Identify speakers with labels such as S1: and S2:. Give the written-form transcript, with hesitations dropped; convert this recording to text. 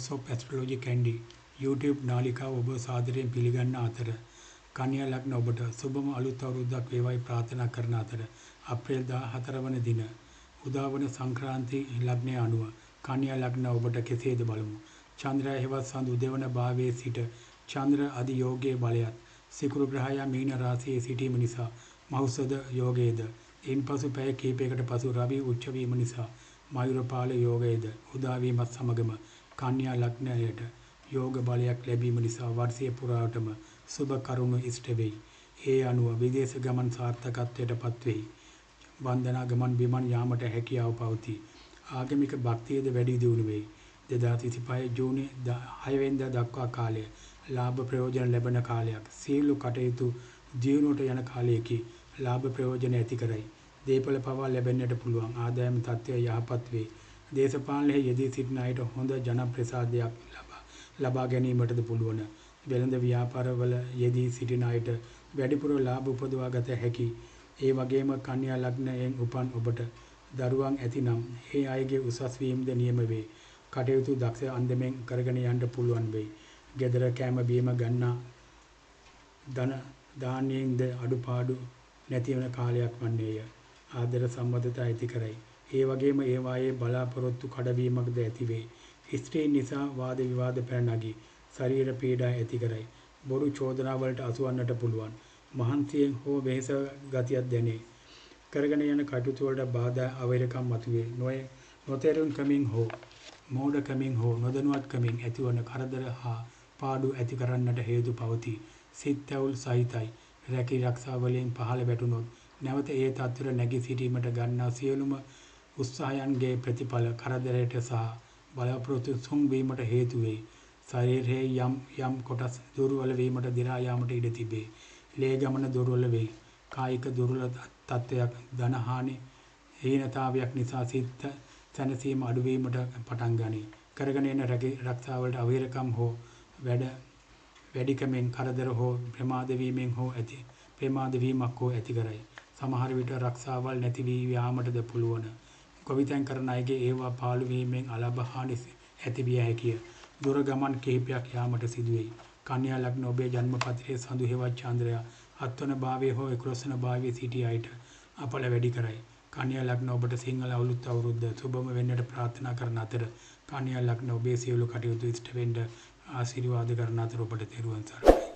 S1: House of Astrology Candy YouTube නාලිකාව ඔබ සාදරයෙන් පිළිගන්න අතර කන්‍යා ලග්න ඔබට සුබම අලුත් අවුරුද්දක් වේවායි ප්‍රාර්ථනා කරන අතර අප්‍රේල් 14 වන දින උදාවන සංක්‍රාන්ති ලග්නය අනුව කන්‍යා ලග්න ඔබට කෙසේද බලමු. චන්ද්‍රයා හෙවත් සඳ උදේවන භාවයේ සිට චන්ද්‍ර අධි යෝගයේ බලයත් සිකුරු ග්‍රහයා මීන රාශියේ සිටීම නිසා මහෞෂධ යෝගයේද ඉන්පසු පැය කිහිපයකට පසු රවි උච්ච වීම නිසා මයුරපාල යෝගයේද උදා වීමත් සමගම කන්‍යා ලග්නයට යෝග බලයක් ලැබීම නිසා වර්ෂය පුරාවටම සුබ කරුණු ඉෂ්ට වෙයි. ඒ අනුව විදේශ ගමන් සාර්ථකත්වයට පත්වෙයි. වන්දනා ගමන් බිමන් යාමට හැකියාව පවතී. ආගමික භක්තියද වැඩි දියුණු වෙයි. 2025 ජූනි 6 වෙනිදා දක්වා කාලය ලාභ ප්‍රයෝජන ලැබෙන කාලයක්. සියලු කටයුතු දියුණුවට යන කාලයකි. ලාභ ප්‍රයෝජන ඇති කරයි. දේපල පවා ලැබෙන්නට පුළුවන්. ආදායම තත්ත්වය යහපත් වේ. දේශපාලනයේ යෙදී සිටින අයට හොඳ ජනප්‍රසාදයක් ලබා ගැනීමටද පුළුවන්. වෙළඳ ව්‍යාපාරවල යෙදී සිටින අයට වැඩිපුර ලාභ උපදවා ගත හැකි. ඒ වගේම කන්‍යා ලග්නයෙන් උපන් ඔබට දරුවන් ඇතිනම් ඒ අයගේ උසස් වීමද නියම වේ. කටයුතු දක්ෂ අන්දමෙන් කරගෙන යන්න පුළුවන් වෙයි. ගෙදර කෑම බීම ගන්නා දානියෙන්ද අඩුපාඩු නැති වෙන කාලයක් වන්නේය. ආදර සම්බන්ධතා ඇති කරයි. ඒ වගේම ඒ වායේ බලාපොරොත්තු කඩවීමක්ද ඇති වේ. ස්ත්‍රීන් නිසා වාද විවාද පැන නගී. ශරීර පීඩා ඇති කරයි. බොරු චෝදනාවලට අසුවන්නට පුළුවන්. මහන්සියෙන් හෝ වෙහෙස ගතියක් දැනේ. කරගෙන යන කටයුතු වලට බාධා අවහිරකම් මතුවේ. නොතේරුම් කමින් හෝ මෝඩකමින් හෝ නොදැනුවත්කමින් ඇතිවන කරදර හා පාඩු ඇති කරන්නට හේතු පවතී. සිත් ඇවුල් සහිතයි. රැකී ආරක්ෂා වලින් පහළ වැටුනොත් නැවත ඒ තත්ත්වයට නැගී සිටීමට ගන්නා සියලුම උත්සාහයන්ගේ ප්‍රතිඵල කරදරයට සහ බලාපොරොත්තු සුන් වීමට හේතු වෙයි. ශරීරයේ යම් කොටස් දුර්වල වීමට දිරා යාමට ඉඩ තිබේ. ලේ ගමන දුර්වල වෙයි. කායික දුර්වල තත්ත්වයක් ධනහානි හීනතාවයක් නිසා සිත සැනසීම අඩු වීමට පටන් ගනී. කරගෙන යන රක්ෂාවලට අවහිරකම් හෝ වැඩිකමෙන් කරදර හෝ ප්‍රමාද වීමක් හෝ ඇති කරයි. සමහර විට රක්ෂාවල් නැති වී යාමටද පුළුවන්. ගොවිතැන් කරන අයගේ ඒවා පාළු වීමෙන් අලාභ හානි ඇති විය හැකිය. දුර ගමන් කිහිපයක් යාමට සිදුවෙයි. කන්‍යා ලග්න ඔබේ ජන්මපත්‍රයේ සඳු හෙවත් චන්ද්‍රයා 7 වන භාවයේ හෝ 11 වන භාවයේ සිටි අයට අපල වැඩි කරයි. කන්‍යා ලග්න ඔබට සිංහල අලුත් අවුරුද්ද සුබම වෙන්නට ප්‍රාර්ථනා කරන අතර කන්‍යා ලග්න ඔබේ සියලු කටයුතු ඉෂ්ට වෙන්න ආශිර්වාද කරන අතර ඔබට තෙරුවන් සරණයි.